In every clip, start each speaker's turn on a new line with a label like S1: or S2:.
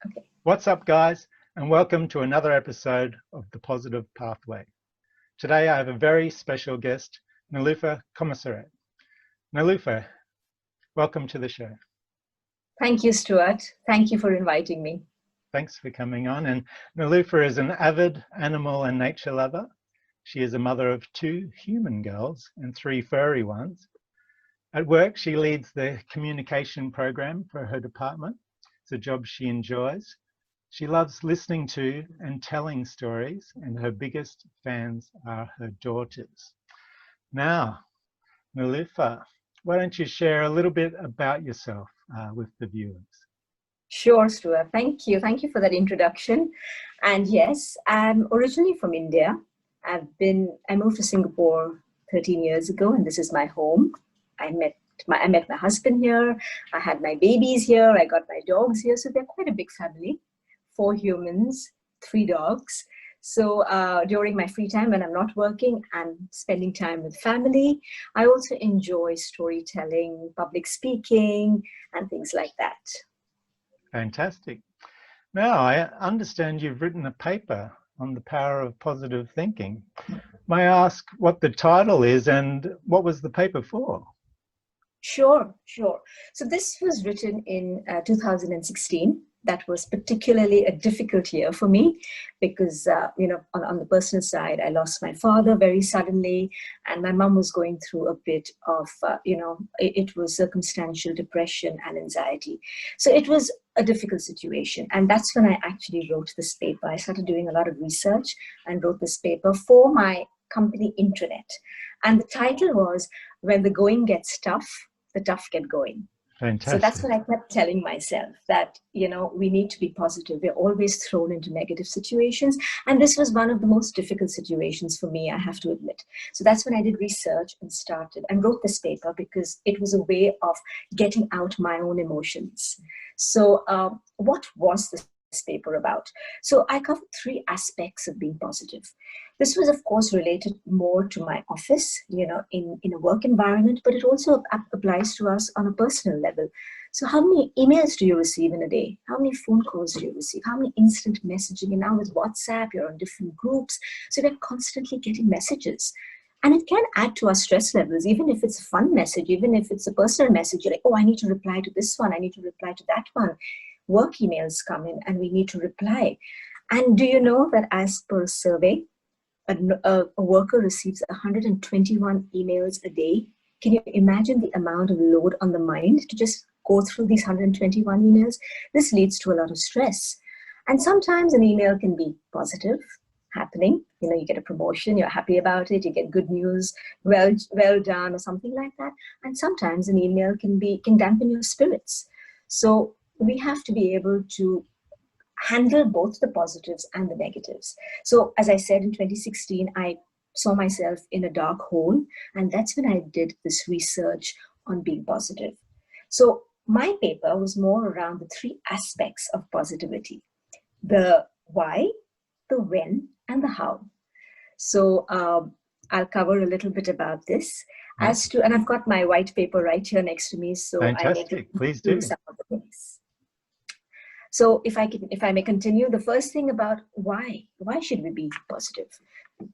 S1: Okay.
S2: What's up, guys, and welcome to another episode of The Positive Pathway. Today I have a very special guest, Niloufer Commissariat. Niloufer, welcome to the show.
S1: Thank you, Stuart. Thank you for inviting me.
S2: Thanks for coming on. And Niloufer is an avid animal and nature lover. She is a mother of 2 human girls and 3 furry ones. At work, she leads the communication program for her department. It's a job she enjoys. She loves listening to and telling stories, and her biggest fans are her daughters. Now, Niloufer, why don't you share a little bit about yourself with the viewers?
S1: Sure, Stuart. Thank you. Thank you for that introduction. And yes, I'm originally from India. I moved to Singapore 13 years ago, and this is my home. I met my husband here. I had my babies here. I got my dogs here. So they're quite a big family. 4 humans, 3 dogs. So during my free time when I'm not working and spending time with family, I also enjoy storytelling, public speaking, and things like that.
S2: Fantastic. Now, I understand you've written a paper on the power of positive thinking. May I ask what the title is and what was the paper for?
S1: Sure. So this was written in 2016. That was particularly a difficult year for me because, on the personal side, I lost my father very suddenly, and my mom was going through a bit of, it was circumstantial depression and anxiety. So it was a difficult situation. And that's when I actually wrote this paper. I started doing a lot of research and wrote this paper for my company intranet. And the title was, When the Going Gets Tough, the Tough Get Going.
S2: Fantastic.
S1: So that's what I kept telling myself, that, we need to be positive. We're always thrown into negative situations. And this was one of the most difficult situations for me, I have to admit. So that's when I did research and wrote this paper because it was a way of getting out my own emotions. So what was this paper about? So I covered 3 aspects of being positive. This was, of course, related more to my office, in a work environment, but it also applies to us on a personal level. So how many emails do you receive in a day? How many phone calls do you receive? How many instant messaging? And now with WhatsApp, you're on different groups. So we're constantly getting messages. And it can add to our stress levels, even if it's a fun message, even if it's a personal message. You're like, oh, I need to reply to this one. I need to reply to that one. Work emails come in and we need to reply. And do you know that as per a survey, a worker receives 121 emails a day? Can you imagine the amount of load on the mind to just go through these 121 emails? This leads to a lot of stress. And sometimes an email can be positive, happening. You get a promotion, you're happy about it, you get good news, well done, or something like that. And sometimes an email can dampen your spirits. So we have to be able to handle both the positives and the negatives. So as I said, in 2016, I saw myself in a dark hole, and that's when I did this research on being positive. So my paper was more around the 3 aspects of positivity: the why, the when, and the how. So I'll cover a little bit about this. And I've got my white paper right here next to me, so
S2: Fantastic. Please do
S1: some of the things. So if I may continue, the first thing about why should we be positive?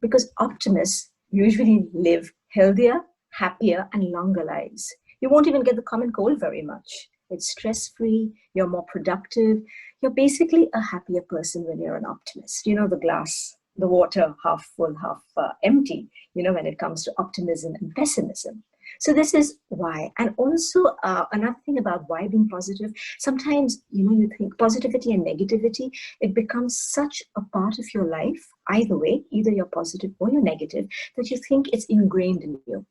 S1: Because optimists usually live healthier, happier, and longer lives. You won't even get the common cold very much. It's stress-free, you're more productive. You're basically a happier person when you're an optimist. The water half full, half empty, when it comes to optimism and pessimism. So this is why. And also another thing about why being positive, sometimes, you think positivity and negativity, it becomes such a part of your life, either way, either you're positive or you're negative, that you think it's ingrained in you,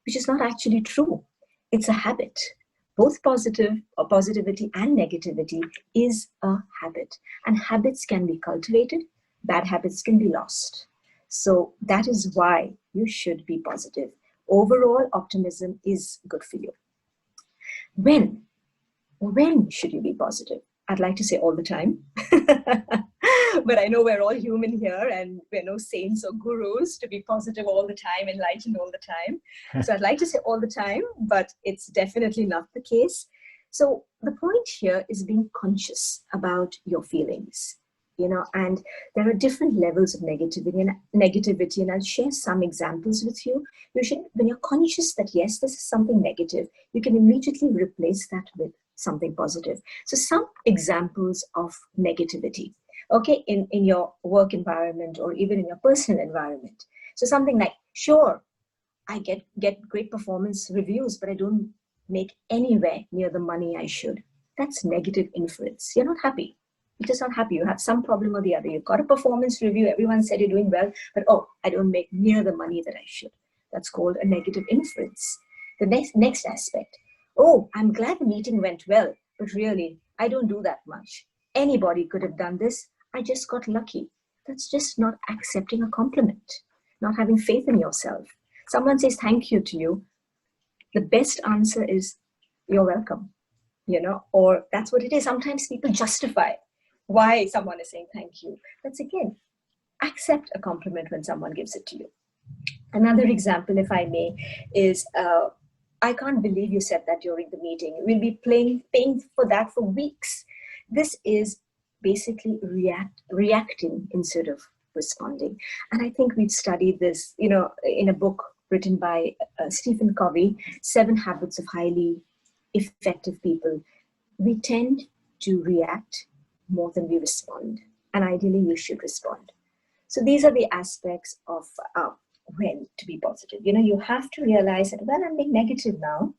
S1: which is not actually true. It's a habit. Both positivity and negativity is a habit. And habits can be cultivated, bad habits can be lost. So that is why you should be positive. Overall, optimism is good for you. When should you be positive? I'd like to say all the time. But I know we're all human here and we're no saints or gurus to be positive all the time, enlightened all the time. So I'd like to say all the time, but it's definitely not the case. So the point here is being conscious about your feelings, and there are different levels of negativity, and I'll share some examples with you. When you're conscious that yes, this is something negative, you can immediately replace that with something positive. So some examples of negativity, okay, in your work environment or even in your personal environment. So something like, sure, I get great performance reviews, but I don't make anywhere near the money I should. That's negative inference. You're not happy. You're just not happy. You have some problem or the other. You've got a performance review. Everyone said you're doing well, but I don't make near the money that I should. That's called a negative inference. The next aspect. I'm glad the meeting went well, but really, I don't do that much. Anybody could have done this. I just got lucky. That's just not accepting a compliment, not having faith in yourself. Someone says thank you to you. The best answer is, you're welcome, or that's what it is. Sometimes people justify why someone is saying thank you. That's again, accept a compliment when someone gives it to you. Another example, if I may, is I can't believe you said that during the meeting. We'll be paying for that for weeks. This is basically reacting instead of responding. And I think we've studied this, in a book written by Stephen Covey, 7 Habits of Highly Effective People. We tend to react more than we respond. And ideally, you should respond. So these are the aspects of when to be positive. You have to realize that, I'm being negative now,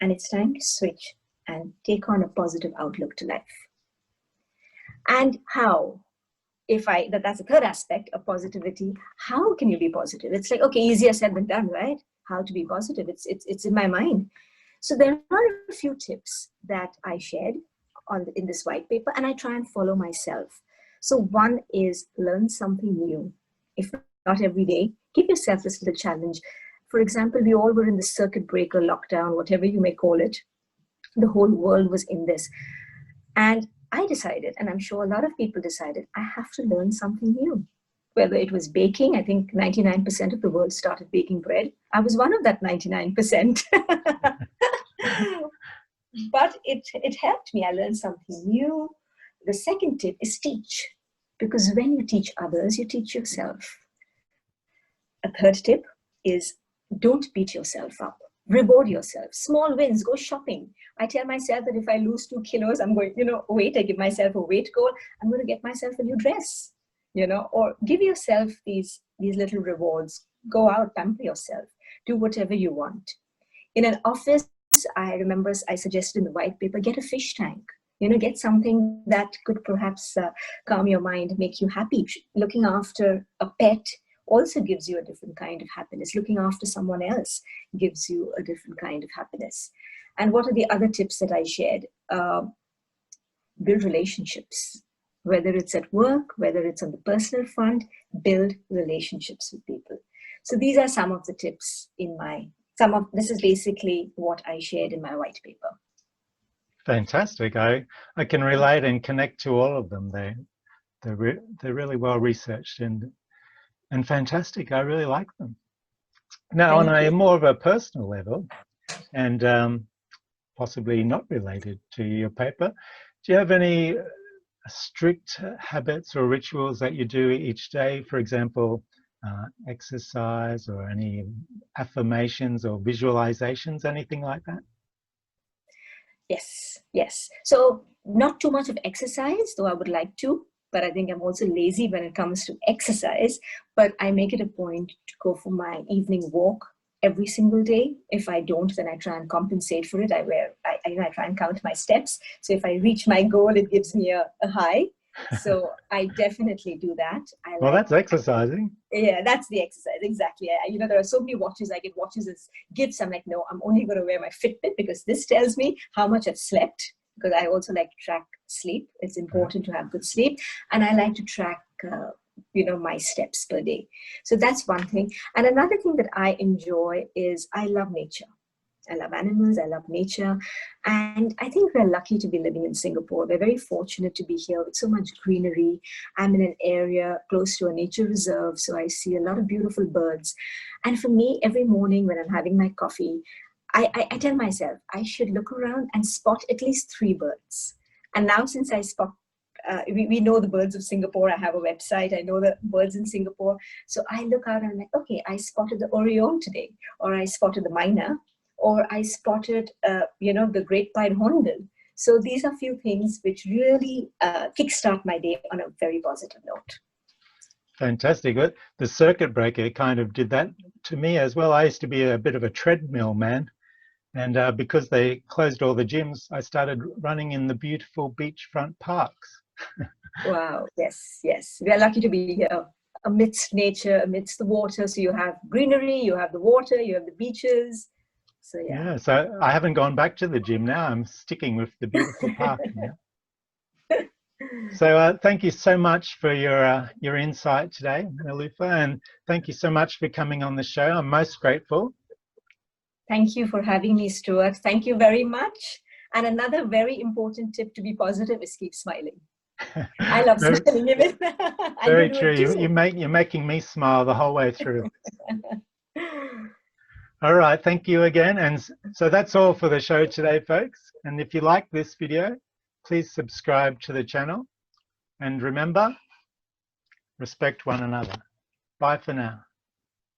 S1: and it's time to switch and take on a positive outlook to life. And how? That's the third aspect of positivity. How can you be positive? It's like, okay, easier said than done, right? How to be positive? It's in my mind. So there are a few tips that I shared in this white paper, and I try and follow myself. So one is learn something new. If not every day, give yourself this little challenge. For example, we all were in the circuit breaker, lockdown, whatever you may call it. The whole world was in this. And I decided, and I'm sure a lot of people decided, I have to learn something new. Whether it was baking, I think 99% of the world started baking bread. I was one of that 99%. But it helped me. I learned something new. The second tip is teach. Because when you teach others, you teach yourself. A third tip is don't beat yourself up. Reward yourself. Small wins, go shopping. I tell myself that if I lose 2 kilos, I'm going, I give myself a weight goal. I'm going to get myself a new dress, or give yourself these little rewards. Go out, pamper yourself. Do whatever you want. In an office, I remember I suggested in the white paper, get a fish tank. Get something that could perhaps calm your mind, make you happy. Looking after a pet also gives you a different kind of happiness. Looking after someone else gives you a different kind of happiness. And what are the other tips that I shared? Build relationships, whether it's at work, whether it's on the personal front, build relationships with people. So these are some of the tips this is basically what I shared in my white paper.
S2: Fantastic. I can relate and connect to all of them. They're really well researched and fantastic. I really like them. Now, on a more of a personal level, and possibly not related to your paper, do you have any strict habits or rituals that you do each day? For example, exercise or any affirmations or visualizations, anything like that?
S1: Yes. So not too much of exercise, though I would like to. But I think I'm also lazy when it comes to exercise. But I make it a point to go for my evening walk every single day. If I don't, then I try and compensate for it. I try and count my steps. So if I reach my goal, it gives me a high. So I definitely do that.
S2: That's exercising.
S1: Yeah, that's the exercise. Exactly. There are so many watches. I get watches as gifts. I'm like, no, I'm only going to wear my Fitbit because this tells me how much I've slept. Because I also like to track sleep. It's important to have good sleep. And I like to track, my steps per day. So that's one thing. And another thing that I enjoy is I love nature. I love animals. I love nature. And I think we're lucky to be living in Singapore. We're very fortunate to be here with so much greenery. I'm in an area close to a nature reserve. So I see a lot of beautiful birds. And for me, every morning when I'm having my coffee, I tell myself I should look around and spot at least 3 birds. And now since I spot, we know the birds of Singapore. I have a website. I know the birds in Singapore. So I look out and I'm like, okay, I spotted the oriole today, or I spotted the myna, or I spotted, the great pied hornbill. So these are few things which really kickstart my day on a very positive note.
S2: Fantastic. The circuit breaker kind of did that to me as well. I used to be a bit of a treadmill man. And because they closed all the gyms, I started running in the beautiful beachfront parks.
S1: Wow. Yes, yes. We are lucky to be here amidst nature, amidst the water. So you have greenery, you have the water, you have the beaches. So yeah.
S2: So I haven't gone back to the gym now. I'm sticking with the beautiful park now. So thank you so much for your insight today, Niloufer, and thank you so much for coming on the show. I'm most grateful.
S1: Thank you for having me, Stuart. Thank you very much. And another very important tip to be positive is keep smiling. I love smiling even.
S2: Very true. You're making me smile the whole way through. All right, thank you again. And so that's all for the show today, folks. And if you like this video, please subscribe to the channel. And remember, respect one another. Bye for now.